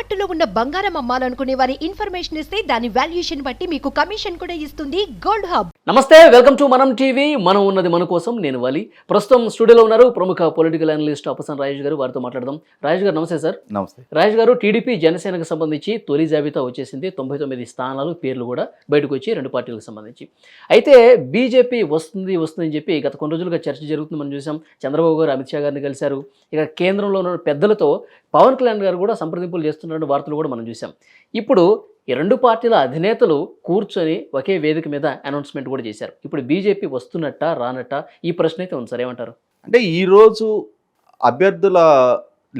తాకట్టులో ఉన్న బంగారం అమ్మాలనుకునే వారి ఇన్ఫర్మేషన్ ఇస్తే దాని వాల్యుయేషన్ బట్టి మీకు కమిషన్ కూడా ఇస్తుంది గోల్డ్ హబ్. నమస్తే, వెల్కమ్ టు మనం టీవీ. మనం ఉన్నది మన కోసం. నేను వాలి. ప్రస్తుతం స్టూడియోలో ఉన్నారు ప్రముఖ పొలిటికల్ అనలిస్ట్ అప్పసన్ రాజేష్ గారు. వారితో మాట్లాడదాం. రాజేష్ గారు నమస్తే. సార్ నమస్తే. రాజేష్ గారు, టీడీపీ జనసేనకు సంబంధించి తొలి జాబితా వచ్చేసింది. 99 స్థానాలు పేర్లు కూడా బయటకు వచ్చి రెండు పార్టీలకు సంబంధించి. అయితే బీజేపీ వస్తుందని చెప్పి గత కొన్ని రోజులుగా చర్చ జరుగుతుంది. మనం చూసాం, చంద్రబాబు గారు అమిత్ షా గారిని కలిశారు. ఇక కేంద్రంలో ఉన్న పెద్దలతో పవన్ కళ్యాణ్ గారు కూడా సంప్రదింపులు చేస్తున్న వార్తలు కూడా మనం చూసాం. ఇప్పుడు ఈ రెండు పార్టీల అధినేతలు కూర్చొని ఒకే వేదిక మీద అనౌన్స్మెంట్ కూడా చేశారు. ఇప్పుడు బీజేపీ వస్తున్నట్ట రానట్ట ఈ ప్రశ్న అయితే ఉంది సార్, ఏమంటారు? అంటే ఈరోజు అభ్యర్థుల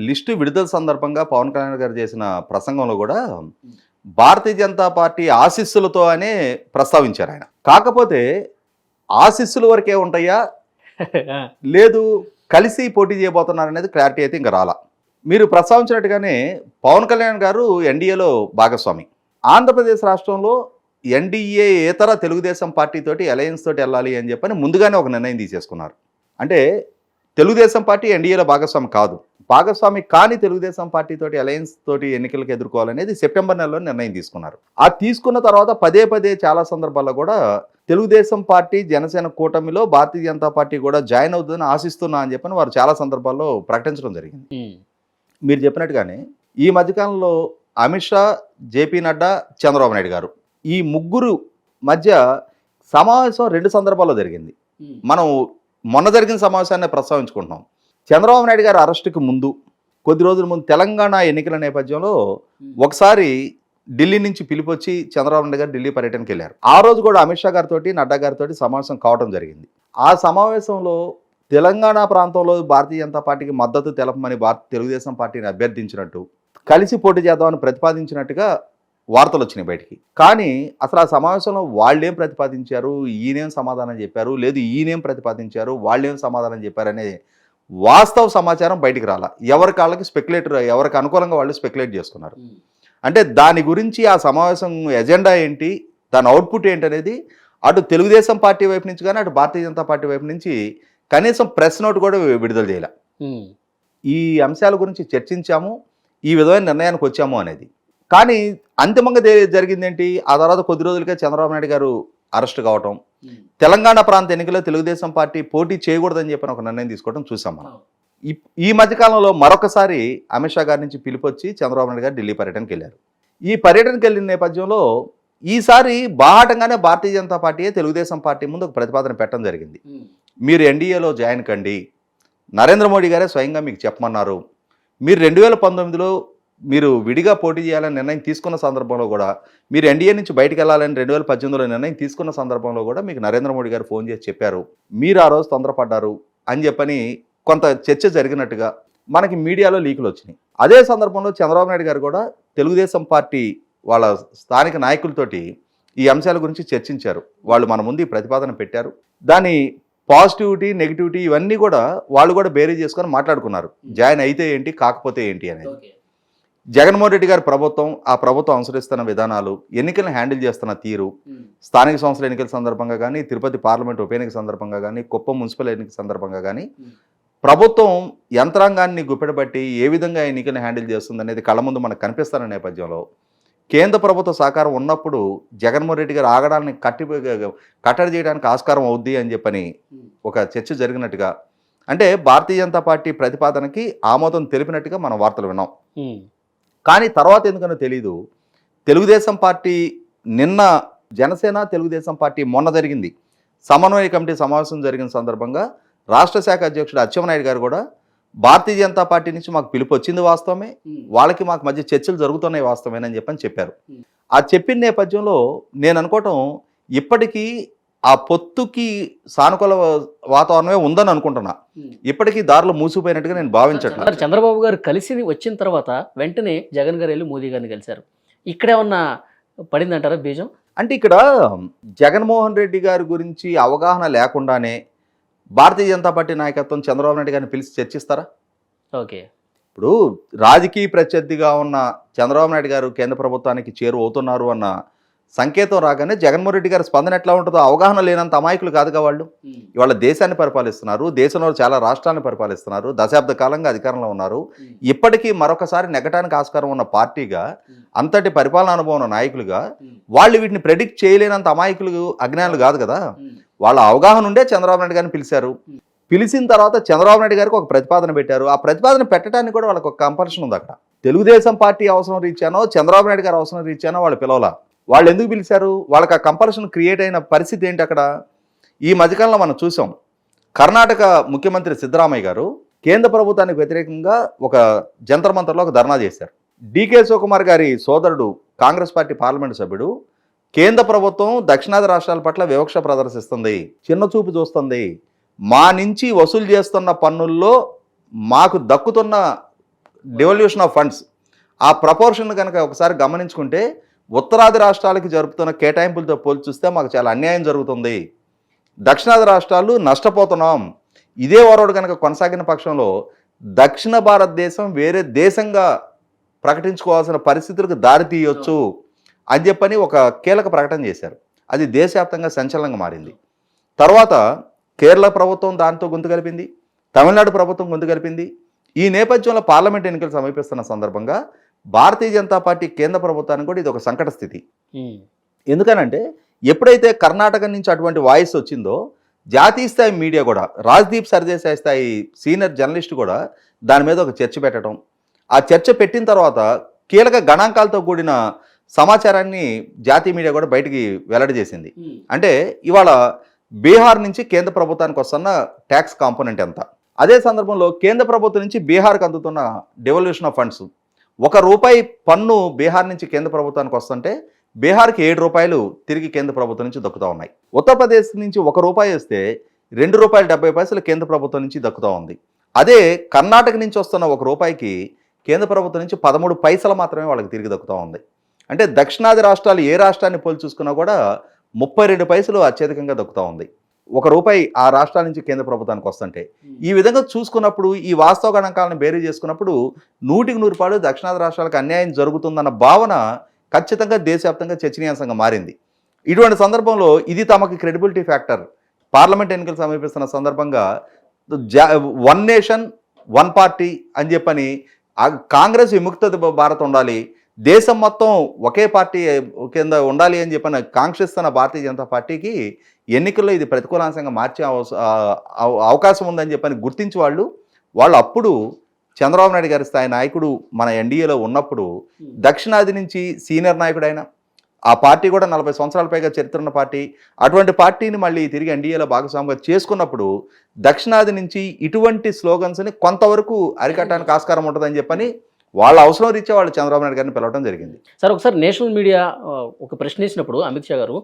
లిస్టు విడుదల సందర్భంగా పవన్ కళ్యాణ్ గారు చేసిన ప్రసంగంలో కూడా భారతీయ జనతా పార్టీ ఆశీస్సులతో అనే ప్రస్తావించారు ఆయన. కాకపోతే ఆశీస్సుల వరకే ఉంటాయా లేదు కలిసి పోటీ చేయబోతున్నారు అనేది క్లారిటీ అయితే ఇంకా రాలా. మీరు ప్రస్తావించినట్టుగానే పవన్ కళ్యాణ్ గారు ఎన్డీఏలో భాగస్వామి. ఆంధ్రప్రదేశ్ రాష్ట్రంలో ఎన్డీఏ ఇతర తెలుగుదేశం పార్టీతోటి అలయన్స్ తోటి వెళ్ళాలి అని చెప్పని ముందుగానే ఒక నిర్ణయం తీసేసుకున్నారు. అంటే తెలుగుదేశం పార్టీ ఎన్డీఏలో భాగస్వామి కాదు, భాగస్వామి కాని తెలుగుదేశం పార్టీతోటి అలయన్స్ తోటి ఎన్నికలకు ఎదుర్కోవాలనేది సెప్టెంబర్ నెలలో నిర్ణయం తీసుకున్నారు. ఆ తీసుకున్న తర్వాత పదే చాలా సందర్భాల్లో కూడా తెలుగుదేశం పార్టీ జనసేన కూటమిలో భారతీయ జనతా పార్టీ కూడా జాయిన్ అవుతుందని ఆశిస్తున్నా అని చెప్పని వారు చాలా సందర్భాల్లో ప్రకటించడం జరిగింది. మీరు చెప్పినట్టుగానే ఈ మధ్యకాలంలో అమిత్ షా, జేపీ నడ్డా, చంద్రబాబు నాయుడు గారు ఈ ముగ్గురు మధ్య సమావేశం రెండు సందర్భాల్లో జరిగింది. మనం మొన్న జరిగిన సమావేశాన్ని ప్రస్తావించుకుంటున్నాం. చంద్రబాబు నాయుడు గారు అరెస్టుకు ముందు కొద్ది రోజుల ముందు తెలంగాణ ఎన్నికల నేపథ్యంలో ఒకసారి ఢిల్లీ నుంచి పిలిపొచ్చి చంద్రబాబు నాయుడు గారు ఢిల్లీ పర్యటనకి వెళ్ళారు. ఆ రోజు కూడా అమిత్ షా గారితో నడ్డా గారితో సమావేశం కావడం జరిగింది. ఆ సమావేశంలో తెలంగాణ ప్రాంతంలో భారతీయ జనతా పార్టీకి మద్దతు తెలపమని తెలుగుదేశం పార్టీని అభ్యర్థించినట్టు, కలిసి పోటీ చేద్దామని ప్రతిపాదించినట్టుగా వార్తలు వచ్చినాయి బయటికి. కానీ అసలు ఆ సమావేశంలో వాళ్ళేం ప్రతిపాదించారు, ఈయనేం సమాధానం చెప్పారు, లేదు ఈయనేం ప్రతిపాదించారు, వాళ్ళేం సమాధానం చెప్పారనే వాస్తవ సమాచారం బయటికి రాలా. ఎవరికి అనుకూలంగా వాళ్ళు స్పెక్యులేట్ చేసుకున్నారు. అంటే దాని గురించి ఆ సమావేశం ఎజెండా ఏంటి, దాని అవుట్పుట్ ఏంటి అనేది అటు తెలుగుదేశం పార్టీ వైపు నుంచి కానీ అటు భారతీయ జనతా పార్టీ వైపు నుంచి కనీసం ప్రెస్ నోట్ కూడా విడుదల చేయాల. ఈ అంశాల గురించి చర్చించాము, ఈ విధమైన నిర్ణయానికి వచ్చాము అనేది. కానీ అంతిమంగా జరిగింది ఏంటి, ఆ తర్వాత కొద్ది రోజులకే చంద్రబాబు నాయుడు గారు అరెస్ట్ కావటం, తెలంగాణ ప్రాంత ఎన్నికల్లో తెలుగుదేశం పార్టీ పోటీ చేయకూడదని చెప్పిన ఒక నిర్ణయం తీసుకోవడం చూసాం మనం. ఈ మధ్యకాలంలో మరొకసారి అమిత్ షా గారి నుంచి పిలిపొచ్చి చంద్రబాబు నాయుడు గారు ఢిల్లీ పర్యటనకి వెళ్ళారు. ఈ పర్యటనకి వెళ్ళిన నేపథ్యంలో ఈసారి బాహాటంగానే భారతీయ జనతా పార్టీయే తెలుగుదేశం పార్టీ ముందు ఒక ప్రతిపాదన పెట్టడం జరిగింది. మీరు ఎన్డీఏలో జాయిన్ కండి, నరేంద్ర మోడీ గారే స్వయంగా మీకు చెప్పమన్నారు. మీరు 2019లో మీరు విడిగా పోటీ చేయాలని నిర్ణయం తీసుకున్న సందర్భంలో కూడా, మీరు ఎన్డీఏ నుంచి బయటకు వెళ్ళాలని 2018లో నిర్ణయం తీసుకున్న సందర్భంలో కూడా మీకు నరేంద్ర మోడీ గారు ఫోన్ చేసి చెప్పారు. మీరు ఆ రోజు తొందరపడ్డారు అని చెప్పని కొంత చర్చ జరిగినట్టుగా మనకి మీడియాలో లీకులు వచ్చినాయి. అదే సందర్భంలో చంద్రబాబు నాయుడు గారు కూడా తెలుగుదేశం పార్టీ వాళ్ళ స్థానిక నాయకులతోటి ఈ అంశాల గురించి చర్చించారు. వాళ్ళు మన ముందు ఈ ప్రతిపాదన పెట్టారు. దాని పాజిటివిటీ, నెగిటివిటీ ఇవన్నీ కూడా వాళ్ళు కూడా బేరీ చేసుకొని మాట్లాడుకున్నారు. జాయిన్ అయితే ఏంటి, కాకపోతే ఏంటి అనేది. జగన్మోహన్ రెడ్డి గారి ప్రభుత్వం, ఆ ప్రభుత్వం అనుసరిస్తున్న విధానాలు, ఎన్నికలను హ్యాండిల్ చేస్తున్న తీరు, స్థానిక సంస్థల ఎన్నికల సందర్భంగా కానీ, తిరుపతి పార్లమెంట్ ఉప ఎన్నిక సందర్భంగా కానీ, కుప్పం మున్సిపల్ ఎన్నిక సందర్భంగా కానీ ప్రభుత్వం యంత్రాంగాన్ని గుప్పెడబట్టి ఏ విధంగా ఎన్నికలను హ్యాండిల్ చేస్తుంది అనేది కళ్ళ ముందు మనకు కనిపిస్తున్న నేపథ్యంలో కేంద్ర ప్రభుత్వ సహకారం ఉన్నప్పుడు జగన్మోహన్ రెడ్డి గారు ఆగడాన్ని కట్టడి చేయడానికి ఆస్కారం అవుద్ది అని చెప్పని ఒక చర్చ జరిగినట్టుగా, అంటే భారతీయ జనతా పార్టీ ప్రతిపాదనకి ఆమోదం తెలిపినట్టుగా మనం వార్తలు విన్నాం. కానీ తర్వాత ఎందుకనో తెలీదు, తెలుగుదేశం పార్టీ నిన్న, జనసేన తెలుగుదేశం పార్టీ మొన్న జరిగింది సమన్వయ కమిటీ సమావేశం జరిగిన సందర్భంగా రాష్ట్ర శాఖ అధ్యక్షుడు అచ్చెన్నాయుడు గారు కూడా భారతీయ జనతా పార్టీ నుంచి మాకు పిలుపు వచ్చింది వాస్తవమే, వాళ్ళకి మాకు మధ్య చర్చలు జరుగుతున్నాయి వాస్తవమేనని చెప్పని చెప్పారు. ఆ చెప్పిన నేపథ్యంలో నేను అనుకోవటం ఇప్పటికీ ఆ పొత్తుకి సానుకూల వాతావరణమే ఉందని అనుకుంటున్నా. ఇప్పటికీ దారిలో మూసిపోయినట్టుగా నేను భావించట్లేదు. చంద్రబాబు గారు కలిసి వచ్చిన తర్వాత వెంటనే జగన్ గారు వెళ్ళి మోదీ గారిని కలిశారు. ఇక్కడేమన్నా పడిందంటారా బీజం? అంటే ఇక్కడ జగన్మోహన్ రెడ్డి గారి గురించి అవగాహన లేకుండానే భారతీయ జనతా పార్టీ నాయకత్వం చంద్రబాబు నాయుడు గారిని పిలిచి చర్చిస్తారా? ఓకే, ఇప్పుడు రాజకీయ ప్రత్యర్థిగా ఉన్న చంద్రబాబు నాయుడు గారు కేంద్ర ప్రభుత్వానికి చేరువవుతున్నారు అన్న సంకేతం రాగానే జగన్మోహన్ రెడ్డి గారి స్పందన ఎట్లా ఉంటుందో అవగాహన లేనంత అమాయకులు కాదుగా వాళ్ళు. ఇవాళ దేశాన్ని పరిపాలిస్తున్నారు, దేశంలో చాలా రాష్ట్రాలను పరిపాలిస్తున్నారు, దశాబ్ద కాలంగా అధికారంలో ఉన్నారు. ఇప్పటికీ మరొకసారి నెగ్గటానికి ఆస్కారం ఉన్న పార్టీగా, అంతటి పరిపాలనా అనుభవం ఉన్న నాయకులుగా వాళ్ళు వీటిని ప్రెడిక్ట్ చేయలేనంత అమాయకులు, అజ్ఞానులు కాదు కదా. వాళ్ళ అవగాహన ఉండే చంద్రబాబు నాయుడు గారిని పిలిచారు. పిలిచిన తర్వాత చంద్రబాబు నాయుడు గారికి ఒక ప్రతిపాదన పెట్టారు. ఆ ప్రతిపాదన పెట్టడానికి కూడా వాళ్ళకి ఒక కంపల్షన్ ఉంది. అక్కడ తెలుగుదేశం పార్టీ అవసరం రీచానో, చంద్రబాబు నాయుడు గారు అవసరం రీచానో వాళ్ళు పిలవలా. వాళ్ళు ఎందుకు పిలిచారు? వాళ్ళకి ఆ కంపల్షన్ క్రియేట్ అయిన పరిస్థితి ఏంటి అక్కడ? ఈ మధ్యకాలంలో మనం చూసాం, కర్ణాటక ముఖ్యమంత్రి సిద్ధరామయ్య గారు కేంద్ర ప్రభుత్వానికి వ్యతిరేకంగా ఒక జంతర్ మంతర్లో ఒక ధర్నా చేశారు. డికే శివకుమార్ గారి సోదరుడు, కాంగ్రెస్ పార్టీ పార్లమెంటు సభ్యుడు, కేంద్ర ప్రభుత్వం దక్షిణాది రాష్ట్రాల పట్ల వివక్ష ప్రదర్శిస్తుంది, చిన్న చూపు చూస్తుంది, మా నుంచి వసూలు చేస్తున్న పన్నుల్లో మాకు దక్కుతున్న డివల్యూషన్ ఆఫ్ ఫండ్స్ ఆ ప్రపోర్షన్ కనుక ఒకసారి గమనించుకుంటే ఉత్తరాది రాష్ట్రాలకి జరుపుతున్న కేటాయింపులతో పోల్చి చూస్తే మాకు చాలా అన్యాయం జరుగుతుంది, దక్షిణాది రాష్ట్రాలు నష్టపోతున్నాం. ఇదే వరవడు కనుక కొనసాగిన పక్షంలో దక్షిణ భారతదేశం వేరే దేశంగా ప్రకటించుకోవాల్సిన పరిస్థితులకు దారి తీయొచ్చు అని చెప్పని ఒక కీలక ప్రకటన చేశారు. అది దేశవ్యాప్తంగా సంచలనంగా మారింది. తర్వాత కేరళ ప్రభుత్వం దాంతో గొంతు కలిపింది, తమిళనాడు ప్రభుత్వం గొంతు కలిపింది. ఈ నేపథ్యంలో పార్లమెంట్ ఎన్నికలు సమీపిస్తున్న సందర్భంగా భారతీయ జనతా పార్టీ కేంద్ర ప్రభుత్వానికి కూడా ఇది ఒక సంకట స్థితి. ఎందుకనంటే ఎప్పుడైతే కర్ణాటక నుంచి అటువంటి వాయిస్ వచ్చిందో, జాతీయ స్థాయి మీడియా కూడా, రాజ్దీప్ సర్దేశాయి స్థాయి సీనియర్ జర్నలిస్ట్ కూడా దాని మీద ఒక చర్చ పెట్టడం, ఆ చర్చ పెట్టిన తర్వాత కీలక గణాంకాలతో కూడిన సమాచారాన్ని జాతీయ మీడియా కూడా బయటికి వెల్లడి చేసింది. అంటే ఇవాళ బీహార్ నుంచి కేంద్ర ప్రభుత్వానికి వస్తున్న ట్యాక్స్ కాంపోనెంట్ ఎంత, అదే సందర్భంలో కేంద్ర ప్రభుత్వం నుంచి బీహార్కి అందుతున్న డివల్యూషన్ ఆఫ్ ఫండ్స్, ₹1 పన్ను బీహార్ నుంచి కేంద్ర ప్రభుత్వానికి వస్తుంటే బీహార్కి ₹7 తిరిగి కేంద్ర ప్రభుత్వం నుంచి దక్కుతూ ఉన్నాయి. ఉత్తరప్రదేశ్ నుంచి ₹1 వస్తే ₹2.70 కేంద్ర ప్రభుత్వం నుంచి దక్కుతూ ఉంది. అదే కర్ణాటక నుంచి వస్తున్న ₹1కి కేంద్ర ప్రభుత్వం నుంచి 13 పైసలు మాత్రమే వాళ్ళకి తిరిగి దక్కుతూ ఉంది. అంటే దక్షిణాది రాష్ట్రాలు ఏ రాష్ట్రాన్ని పోల్చి చూసుకున్నా కూడా 32 పైసలు అత్యధికంగా దక్కుతూ ఉంది. ₹1 ఆ రాష్ట్రాల నుంచి కేంద్ర ప్రభుత్వానికి వస్తుంటే. ఈ విధంగా చూసుకున్నప్పుడు, ఈ వాస్తవ గణాంకాలను బేరీ చేసుకున్నప్పుడు 100% దక్షిణాది రాష్ట్రాలకు అన్యాయం జరుగుతుందన్న భావన ఖచ్చితంగా దేశవ్యాప్తంగా చర్చనీయాంశంగా మారింది. ఇటువంటి సందర్భంలో ఇది తమకి క్రెడిబిలిటీ ఫ్యాక్టర్. పార్లమెంట్ ఎన్నికలు సమీపిస్తున్న సందర్భంగా వన్ నేషన్ వన్ పార్టీ అని చెప్పని, కాంగ్రెస్ విముక్త భారత్ ఉండాలి, దేశం మొత్తం ఒకే పార్టీ కింద ఉండాలి అని చెప్పని కాంక్షిస్తున్న భారతీయ జనతా పార్టీకి ఎన్నికల్లో ఇది ప్రతికూలాంశంగా మార్చే అవకాశం ఉందని చెప్పని గుర్తించి వాళ్ళు అప్పుడు చంద్రబాబు నాయుడు గారి స్థాయి నాయకుడు మన ఎన్డీఏలో ఉన్నప్పుడు, దక్షిణాది నుంచి సీనియర్ నాయకుడైన, ఆ పార్టీ కూడా 40 సంవత్సరాల పైగా చరిత్ర ఉన్న పార్టీ, అటువంటి పార్టీని మళ్ళీ తిరిగి ఎన్డీఏలో భాగస్వామిగా చేసుకున్నప్పుడు దక్షిణాది నుంచి ఇటువంటి స్లోగన్స్ని కొంతవరకు అరికట్టడానికి ఆస్కారం ఉంటుందని చెప్పని వాళ్ళ అవసరం రీత్యా వాళ్ళు చంద్రబాబు నాయుడు గారిని పిలవడం జరిగింది. సార్, ఒకసారి నేషనల్ మీడియా ఒక ప్రశ్న వేసినప్పుడు అమిత్ షా గారు,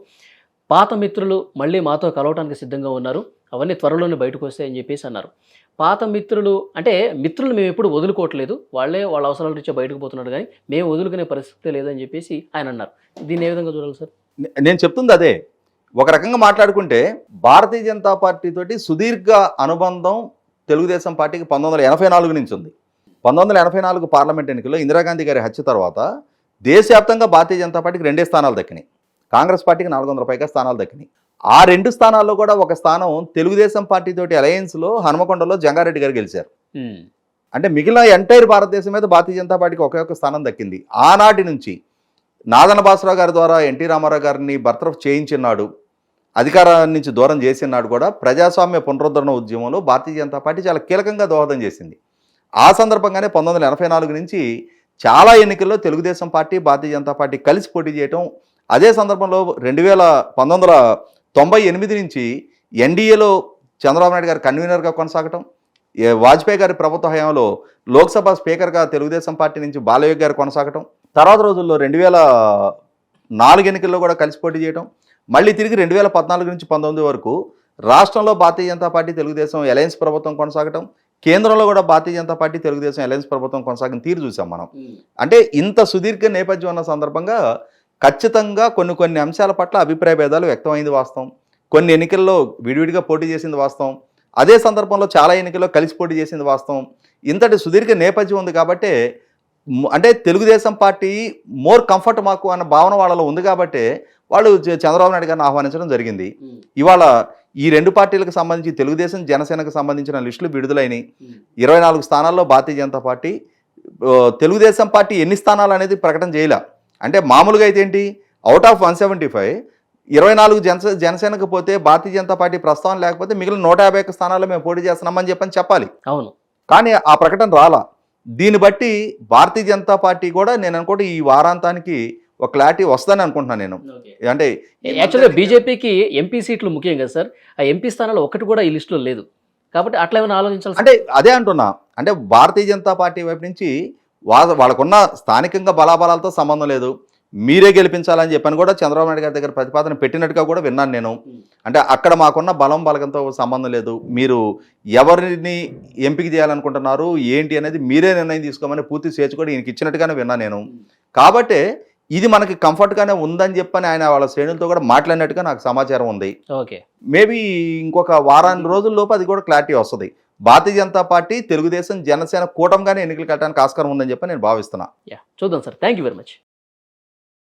పాత మిత్రులు మళ్ళీ మాతో కలవటానికి సిద్ధంగా ఉన్నారు, అవన్నీ త్వరలోనే బయటకు వస్తాయని చెప్పేసి అన్నారు. పాత మిత్రులు అంటే మిత్రులు మేము ఎప్పుడు వదులుకోవట్లేదు, వాళ్ళే వాళ్ళ అవసరాల రీత్యా బయటకు పోతున్నారు, కానీ మేము వదులుకునే పరిస్థితి లేదని చెప్పేసి ఆయన అన్నారు. దీన్ని ఏ విధంగా చూడాలి సార్? నేను చెప్తుంది అదే. ఒక రకంగా మాట్లాడుకుంటే భారతీయ జనతా పార్టీ తోటి సుదీర్ఘ అనుబంధం తెలుగుదేశం పార్టీకి 1984 నుంచి ఉంది. 1984 పార్లమెంట్ ఎన్నికల్లో ఇందిరాగాంధీ గారి హత్య తర్వాత దేశవ్యాప్తంగా భారతీయ జనతా పార్టీకి 2 స్థానాలు దక్కినాయి, కాంగ్రెస్ పార్టీకి 400 పైగా స్థానాలు దక్కినాయి. ఆ 2 స్థానాల్లో కూడా ఒక స్థానం తెలుగుదేశం పార్టీ తోటి అలయన్స్లో హనుమకొండలో జంగారెడ్డి గారు గెలిచారు. అంటే మిగిలిన ఎంటైర్ భారతదేశం మీద భారతీయ జనతా పార్టీకి ఒకే ఒక స్థానం దక్కింది. ఆనాటి నుంచి నాదన భాస్కరరావు గారి ద్వారా ఎన్టీ రామారావు గారిని బర్తరఫ్ చేయించినాడు, అధికారాన్ని నుంచి దూరం చేసినాడు కూడా ప్రజాస్వామ్య పునరుద్ధరణ ఉద్యమంలో భారతీయ జనతా పార్టీ చాలా కీలకంగా దోహదం చేసింది. ఆ సందర్భంగానే 1984 నుంచి చాలా ఎన్నికల్లో తెలుగుదేశం పార్టీ భారతీయ జనతా పార్టీ కలిసి పోటీ చేయటం, అదే సందర్భంలో 1998 నుంచి ఎన్డీఏలో చంద్రబాబు నాయుడు గారు కన్వీనర్గా కొనసాగటం, వాజ్పేయి గారి ప్రభుత్వ హయాంలో లోక్సభ స్పీకర్గా తెలుగుదేశం పార్టీ నుంచి బాలయోగి గారు కొనసాగటం, తర్వాత రోజుల్లో 2004 ఎన్నికల్లో కూడా కలిసి పోటీ చేయటం, మళ్ళీ తిరిగి 2014 నుంచి 19 వరకు రాష్ట్రంలో భారతీయ జనతా పార్టీ తెలుగుదేశం అలయన్స్ ప్రభుత్వం కొనసాగటం, కేంద్రంలో కూడా భారతీయ జనతా పార్టీ తెలుగుదేశం అలయన్స్ ప్రభుత్వం కొనసాగిన తీరు చూసాం మనం. అంటే ఇంత సుదీర్ఘ నేపథ్యం ఉన్న సందర్భంగా ఖచ్చితంగా కొన్ని అంశాల పట్ల అభిప్రాయ భేదాలు వ్యక్తమైంది వాస్తవం, కొన్ని ఎన్నికల్లో విడివిడిగా పోటీ చేసింది వాస్తవం, అదే సందర్భంలో చాలా ఎన్నికల్లో కలిసి పోటీ చేసింది వాస్తవం. ఇంతటి సుదీర్ఘ నేపథ్యం ఉంది కాబట్టి అంటే తెలుగుదేశం పార్టీ మోర్ కంఫర్ట్ మాకు అన్న భావన వాళ్ళలో ఉంది కాబట్టి వాళ్ళు చంద్రబాబు నాయుడు గారిని ఆహ్వానించడం జరిగింది. ఇవాళ ఈ రెండు పార్టీలకు సంబంధించి తెలుగుదేశం జనసేనకు సంబంధించిన లిస్టులు విడుదలైనవి. 24 స్థానాల్లో భారతీయ జనతా పార్టీ, తెలుగుదేశం పార్టీ ఎన్ని స్థానాలు అనేది ప్రకటన చేయలే. అంటే మామూలుగా అయితే ఏంటి, అవుట్ ఆఫ్ 175 24 జనసేనకు పోతే భారతీయ జనతా పార్టీ ప్రస్తావన లేకపోతే మిగిలిన 151 స్థానాల్లో మేము పోటీ చేస్తున్నామని చెప్పాలి. అవును. కానీ ఆ ప్రకటన రాలా. దీన్ని బట్టి భారతీయ జనతా పార్టీ కూడా నేను అనుకుంటే ఈ వారాంతానికి ఒక క్లారిటీ వస్తుందని అనుకుంటున్నాను నేను. అంటే యాక్చువల్గా బీజేపీకి ఎంపీ సీట్లు ముఖ్యం కదా సార్, ఆ ఎంపీ స్థానాలు ఒకటి కూడా ఈ లిస్టులో లేదు కాబట్టి అట్లా ఏమైనా ఆలోచించాలి. అంటే అదే అంటున్నా, అంటే భారతీయ జనతా పార్టీ వైపు నుంచి వాళ్ళకున్న స్థానికంగా బలాబలాలతో సంబంధం లేదు, మీరే గెలిపించాలని చెప్పని కూడా చంద్రబాబు నాయుడు గారి దగ్గర ప్రతిపాదన పెట్టినట్టుగా కూడా విన్నాను నేను. అంటే అక్కడ మాకున్న బలగంతో సంబంధం లేదు, మీరు ఎవరిని ఎంపిక చేయాలనుకుంటున్నారు ఏంటి అనేది మీరే నిర్ణయం తీసుకోమని పూర్తి స్వేచ్ఛ కూడా ఈయనకి ఇచ్చినట్టుగానే విన్నాను నేను. కాబట్టి ఇది మనకి కంఫర్ట్గానే ఉందని చెప్పని ఆయన వాళ్ళ శ్రేణులతో కూడా మాట్లాడినట్టుగా నాకు సమాచారం ఉంది. ఓకే, మేబీ ఇంకొక వారం రోజుల్లోపు అది కూడా క్లారిటీ వస్తుంది. భారతీయ జనతా పార్టీ, తెలుగుదేశం, జనసేన కూటమిగానే ఎన్నికలు కట్టడానికి ఆస్కారం ఉందని చెప్పి నేను భావిస్తున్నా. చూద్దాం sir. Thank you very much.